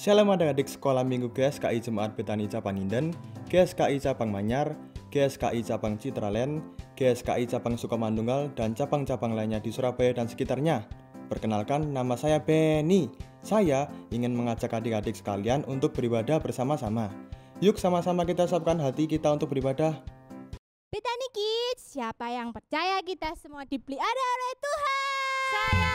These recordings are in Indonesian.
Shalom adik-adik sekolah minggu GSKI Jemaat Betani Cabang Inden, GSKI Cabang Manyar, GSKI Cabang Citraland, GSKI Cabang Sukamandunggal, dan cabang-cabang lainnya di Surabaya dan sekitarnya. Perkenalkan, nama saya Benny. Saya ingin mengajak adik-adik sekalian untuk beribadah bersama-sama. Yuk sama-sama kita siapkan hati kita untuk beribadah. Betani Kids, siapa yang percaya kita semua dipelihara oleh Tuhan? Saya.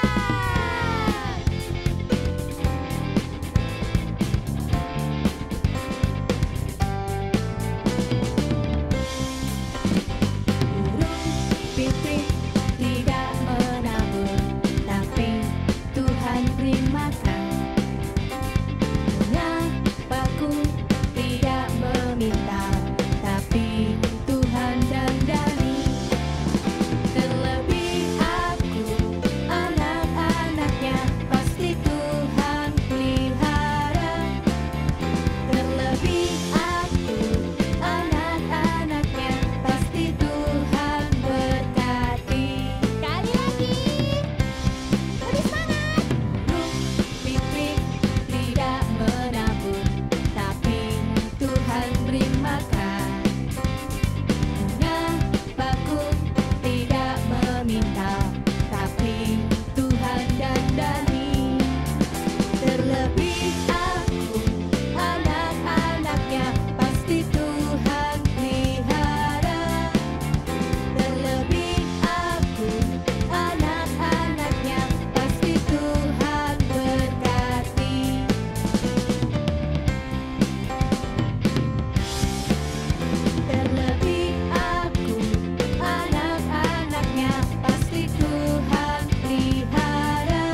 Tidak menabur, tapi Tuhan beri makan. Bunga baku tidak meminta, tapi Tuhan dandani. Terlebih aku, anak-anaknya, pasti Tuhan pelihara. Terlebih aku, anak-anaknya, pasti Tuhan berkati. Sekali lagi, lebih semangat. Pipit tidak menabur, tapi Tuhan beri makan. Bunga bakung tidak meminta, tapi Tuhan dandani. Terlebih aku, anak-anaknya, pasti Tuhan pelihara. Terlebih aku, anak-anaknya, pasti Tuhan berkati. Terlebih aku, anak-anaknya, pasti Tuhan pelihara.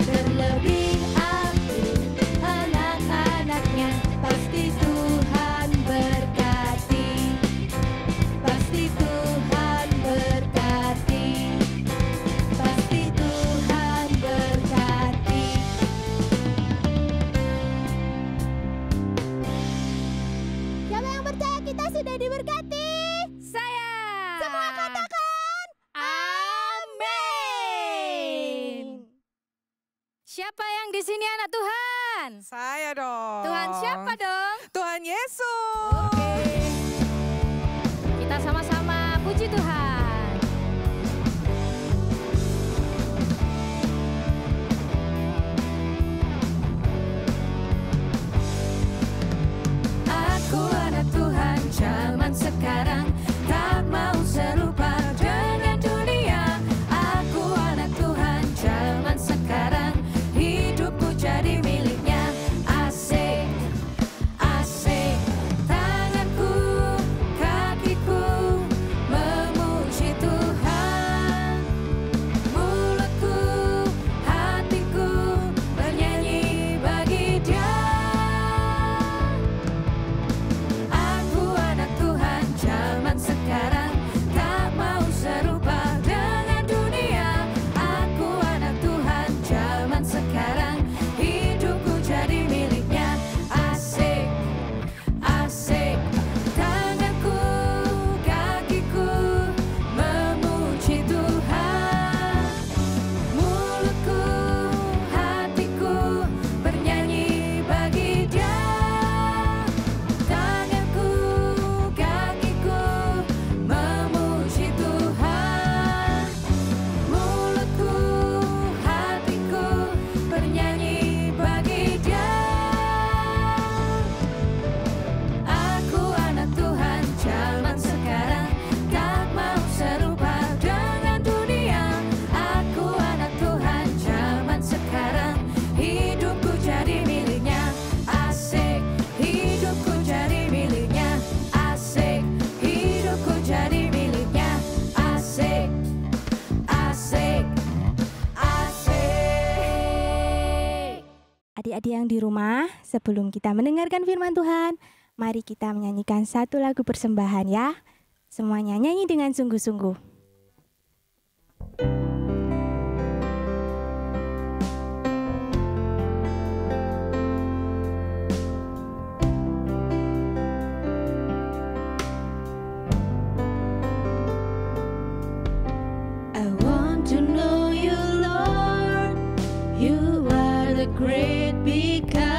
Terlebih aku, anak-anaknya, pasti Tuhan berkati. Pasti Tuhan berkati. Pasti Tuhan berkati. Siapa yang percaya kita sudah diberkati? Saya. Semua katakan amin. Siapa yang di sini anak Tuhan? Saya dong. Tuhan siapa dong? Tuhan Yesus. Oke. Kita sama-sama puji Tuhan. Aku anak Tuhan zaman sekarang, tak mau serupa dengan dunia. Aku anak Tuhan zaman sekarang, hidupku jadi miliknya. Asik, asik, tanganku, kakiku, memuji Tuhan. Mulutku, hatiku, bernyanyi bagi Dia. Aku anak Tuhan zaman sekarang, tak mau serupa dengan dunia. Aku anak Tuhan zaman sekarang, hidupku jadi miliknya. Asik, asik, tanganku, kakiku, memuji Tuhan. Mulutku, hatiku, bernyanyi bagi Dia. Tanganku, kakiku, memuji Tuhan. Mulutku, hatiku, bernyanyi bagi Dia. Aku anak Tuhan zaman sekarang, tak mau serupa dengan dunia. Aku anak Tuhan zaman sekarang, hidupku jadi miliknya. Asik, hidupku jadi miliknya. Asik, hidupku jadi miliknya. Asik, asik, asik. Adik-adik yang di rumah, sebelum kita mendengarkan firman Tuhan, mari kita menyanyikan satu lagu persembahan ya. Semuanya nyanyi dengan sungguh-sungguh. I want to know you, Lord. You are the great big God.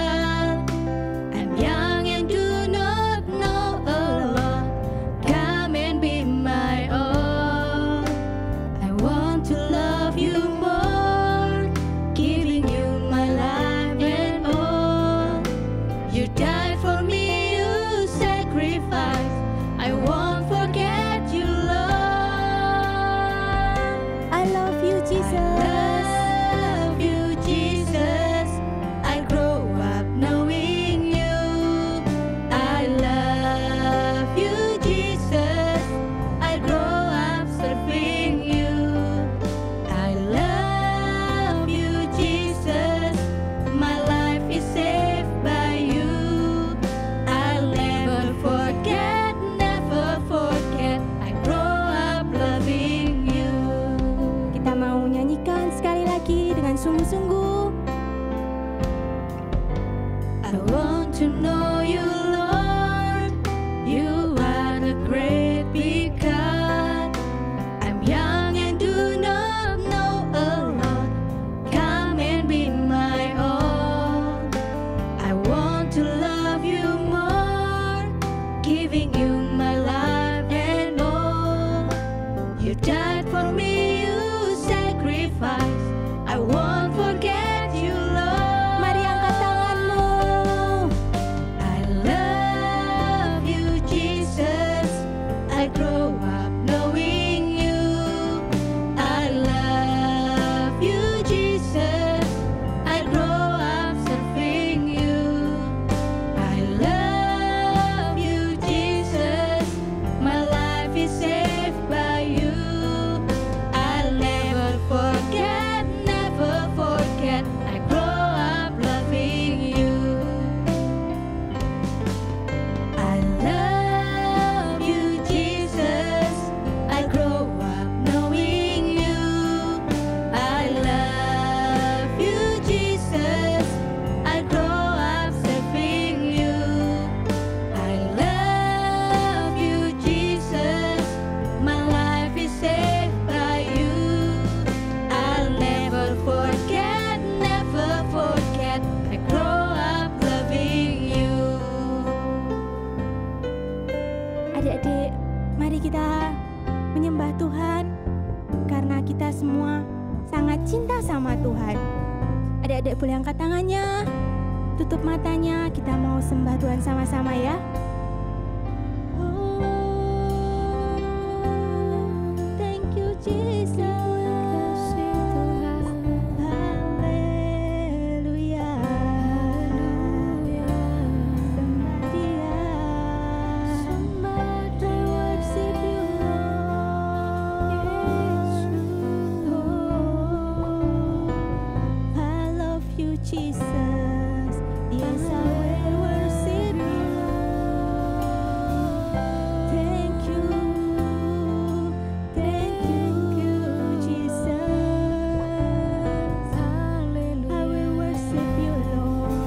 cinta sama Tuhan. Adik-adik boleh angkat tangannya, tutup matanya, kita mau sembah Tuhan sama-sama ya. Thank you Jesus. Jesus, yes, I will worship you. Thank you, Jesus. I will worship you, Lord.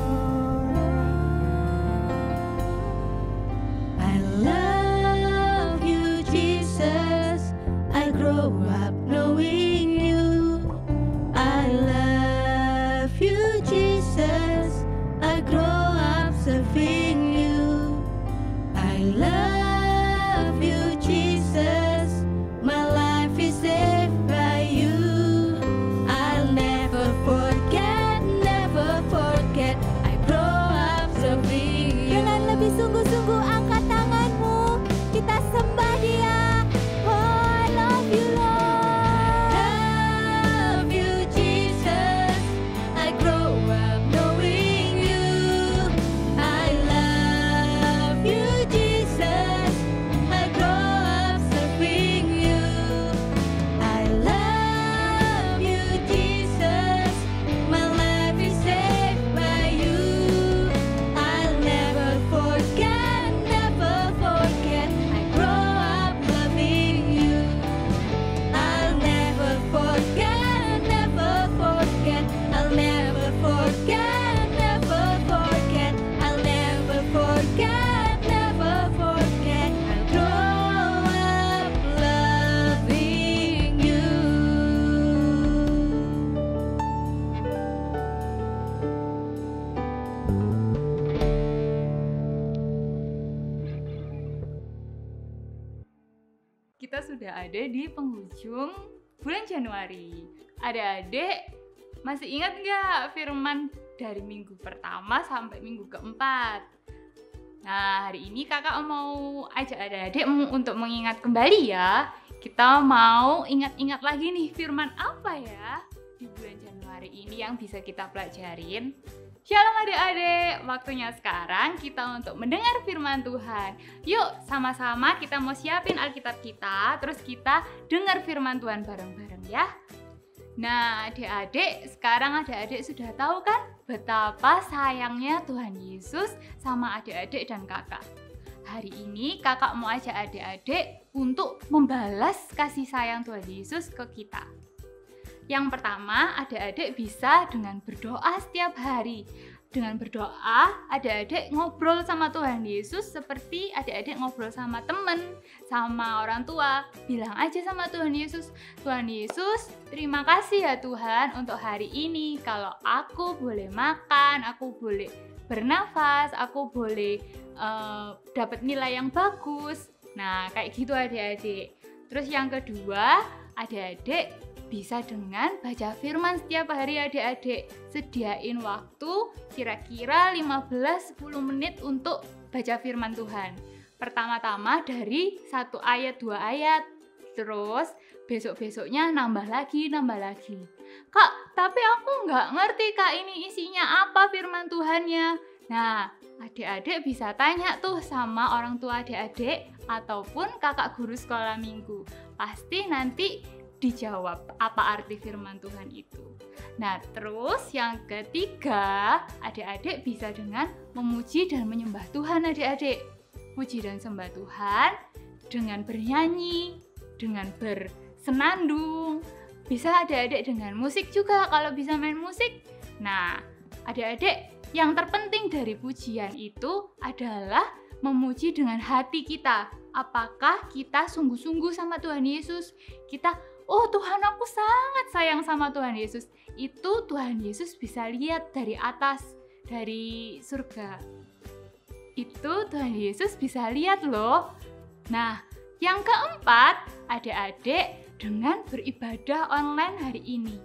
I love you, Jesus. I grow up knowing you. I love you, Jesus. I grow up serving you. I love you, Jesus. My life is saved by you. I'll never forget, never forget. I grow up serving you. Dengan lebih sungguh-sungguh angkat tanganmu, kita sembah Dia. Oh, I love you, Lord. Love you, Jesus. I grow up knowing you. I love you, Jesus. I grow up serving you. I love you, Jesus. My life is saved by you. I'll never forget, never forget. I grow up loving you. I'll never forget, never forget. I'll never forget, never forget. I'll never forget, never forget. I'll grow up loving you. Kita sudah ada di penghujung bulan Januari. Adik-adik masih ingat nggak firman dari minggu pertama sampai minggu keempat? Nah, hari ini kakak mau ajak adik-adik untuk mengingat kembali ya. Kita mau ingat-ingat lagi nih firman apa ya di bulan Januari ini yang bisa kita pelajarin. Shalom adik-adik, waktunya sekarang kita untuk mendengar firman Tuhan. Yuk sama-sama kita mau siapin Alkitab kita, terus kita dengar firman Tuhan bareng-bareng ya. Nah adik-adik, sekarang adik-adik sudah tahu kan betapa sayangnya Tuhan Yesus sama adik-adik dan kakak. Hari ini kakak mau ajak adik-adik untuk membalas kasih sayang Tuhan Yesus ke kita. Yang pertama, adik-adik bisa dengan berdoa setiap hari. Dengan berdoa, adik-adik ngobrol sama Tuhan Yesus seperti adik-adik ngobrol sama teman, sama orang tua. Bilang aja sama Tuhan Yesus, Tuhan Yesus, terima kasih ya Tuhan untuk hari ini. Kalau aku boleh makan, aku boleh bernafas, aku boleh dapat nilai yang bagus. Nah, kayak gitu adik-adik. Terus yang kedua, adik-adik bisa dengan baca firman setiap hari adik-adik. Sediain waktu kira-kira 15-10 menit untuk baca firman Tuhan. Pertama-tama dari 1 ayat 2 ayat. Terus besok-besoknya nambah lagi. Kak, tapi aku nggak ngerti Kak ini isinya apa firman Tuhannya. Nah, adik-adik bisa tanya tuh sama orang tua adik-adik ataupun kakak guru sekolah minggu. Pasti nanti dijawab apa arti firman Tuhan itu. Nah, terus yang ketiga, adik-adik bisa dengan memuji dan menyembah Tuhan adik-adik. Puji dan sembah Tuhan dengan bernyanyi, dengan bersenandung. Bisa adik-adik dengan musik juga kalau bisa main musik. Nah, adik-adik, yang terpenting dari pujian itu adalah memuji dengan hati kita. Apakah kita sungguh-sungguh sama Tuhan Yesus? Kita, oh Tuhan, aku sangat sayang sama Tuhan Yesus. Itu Tuhan Yesus bisa lihat dari atas, dari surga. Itu Tuhan Yesus bisa lihat loh. Nah, yang keempat, adik-adik dengan beribadah online hari ini.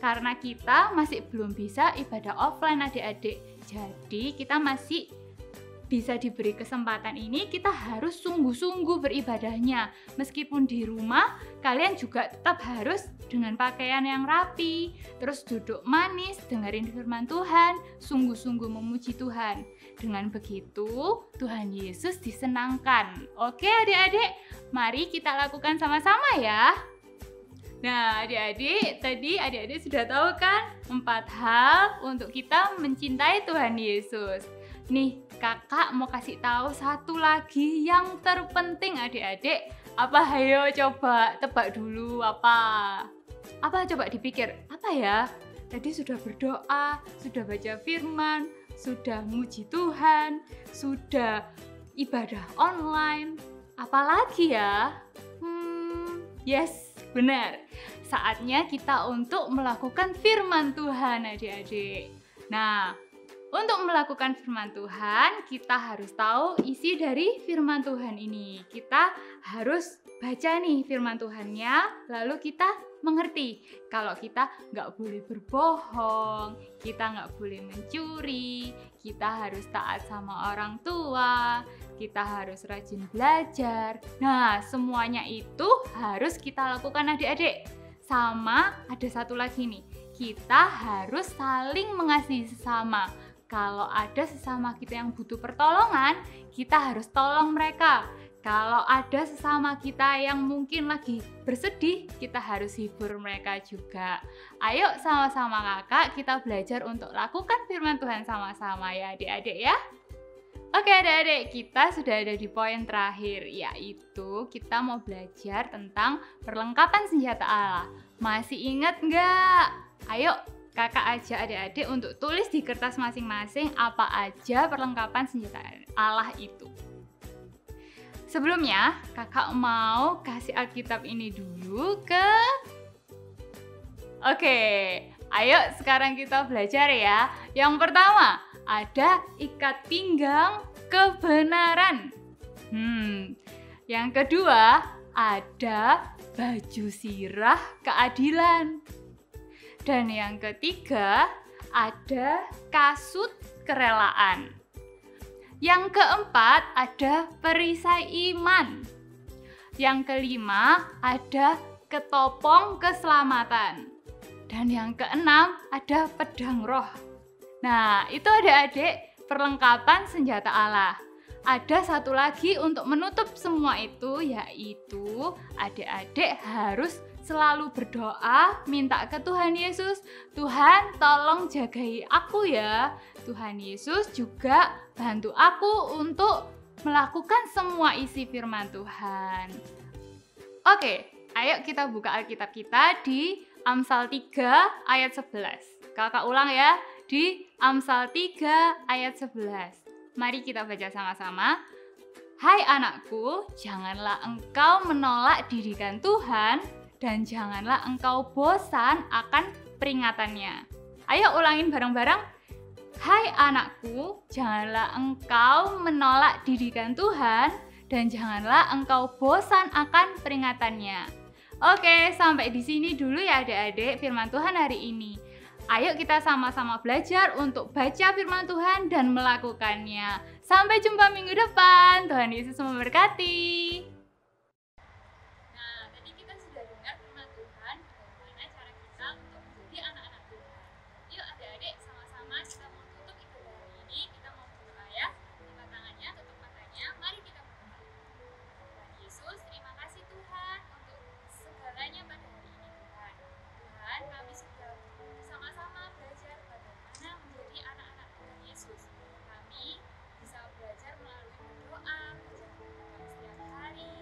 Karena kita masih belum bisa ibadah offline adik-adik. Jadi kita masih bisa diberi kesempatan ini, kita harus sungguh-sungguh beribadahnya. Meskipun di rumah, kalian juga tetap harus dengan pakaian yang rapi, terus duduk manis, dengerin firman Tuhan, sungguh-sungguh memuji Tuhan. Dengan begitu, Tuhan Yesus disenangkan. Oke adik-adik, mari kita lakukan sama-sama ya. Nah adik-adik, tadi adik-adik sudah tahu kan 4 hal untuk kita mencintai Tuhan Yesus. Nih kakak mau kasih tahu satu lagi yang terpenting adik-adik. Apa? Ayo coba tebak dulu apa? Apa coba dipikir, apa ya? Tadi sudah berdoa, sudah baca firman, sudah muji Tuhan, sudah ibadah online. Apalagi ya? Yes, benar. Saatnya kita untuk melakukan firman Tuhan adik-adik. Nah, untuk melakukan firman Tuhan, kita harus tahu isi dari firman Tuhan ini. Kita harus baca nih firman Tuhannya, lalu kita mengerti. Kalau kita nggak boleh berbohong, kita nggak boleh mencuri, kita harus taat sama orang tua, kita harus rajin belajar. Nah, semuanya itu harus kita lakukan adik-adik. Sama ada satu lagi nih, kita harus saling mengasihi sesama. Kalau ada sesama kita yang butuh pertolongan, kita harus tolong mereka. Kalau ada sesama kita yang mungkin lagi bersedih, kita harus hibur mereka juga. Ayo sama-sama kakak kita belajar untuk lakukan firman Tuhan sama-sama ya adik-adik ya. Oke adik-adik, kita sudah ada di poin terakhir, yaitu kita mau belajar tentang perlengkapan senjata Allah. Masih ingat nggak? Ayo kakak ajak adik-adik untuk tulis di kertas masing-masing apa aja perlengkapan senjata Allah itu. Sebelumnya, kakak mau kasih Alkitab ini dulu ke... Oke, ayo sekarang kita belajar ya. Yang pertama, ada ikat pinggang kebenaran. Yang kedua, ada baju sirah keadilan. Dan yang ketiga, ada kasut kerelaan. Yang keempat, ada perisai iman. Yang kelima, ada ketopong keselamatan. Dan yang keenam, ada pedang roh. Nah, itu adik-adik perlengkapan senjata Allah. Ada satu lagi untuk menutup semua itu, yaitu adik-adik harus selalu berdoa, minta ke Tuhan Yesus, Tuhan tolong jagai aku ya. Tuhan Yesus juga bantu aku untuk melakukan semua isi firman Tuhan. Oke, ayo kita buka Alkitab kita di Amsal 3 ayat 11. Kakak ulang ya, di Amsal 3 ayat 11. Mari kita baca sama-sama. Hai anakku, janganlah engkau menolak didikan Tuhan, dan janganlah engkau bosan akan peringatannya. Ayo ulangin bareng-bareng. Hai anakku, janganlah engkau menolak didikan Tuhan, dan janganlah engkau bosan akan peringatannya. Oke, sampai di sini dulu ya adik-adik firman Tuhan hari ini. Ayo kita sama-sama belajar untuk baca firman Tuhan dan melakukannya. Sampai jumpa minggu depan. Tuhan Yesus memberkati. Nah, tadi kita sudah dengar firman Tuhan, bagaimana cara kita untuk menjadi anak-anak Tuhan. Yuk adik-adik, sama-sama kita mau tutup ibadah hari ini. Kita mau berdoa ya. Angkat tangannya, tutup matanya. Mari kita berdoa. Tuhan Yesus, terima kasih Tuhan untuk segalanya pada hari ini Tuhan. Tuhan, kami sudah sama-sama belajar bagaimana menjadi anak-anak Tuhan Yesus. Kami bisa belajar melalui berdoa, belajar berdoa setiap hari,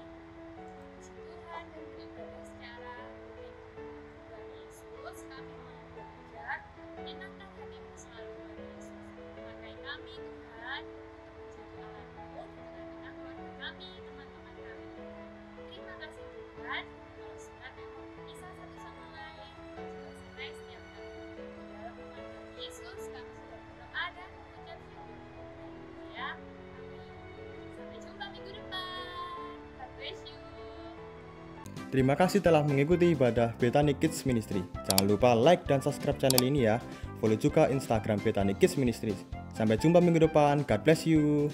Terima kasih telah mengikuti ibadah Bethany Kids Ministry. Jangan lupa like dan subscribe channel ini ya. Follow juga Instagram Bethany Kids Ministry. Sampai jumpa minggu depan. God bless you.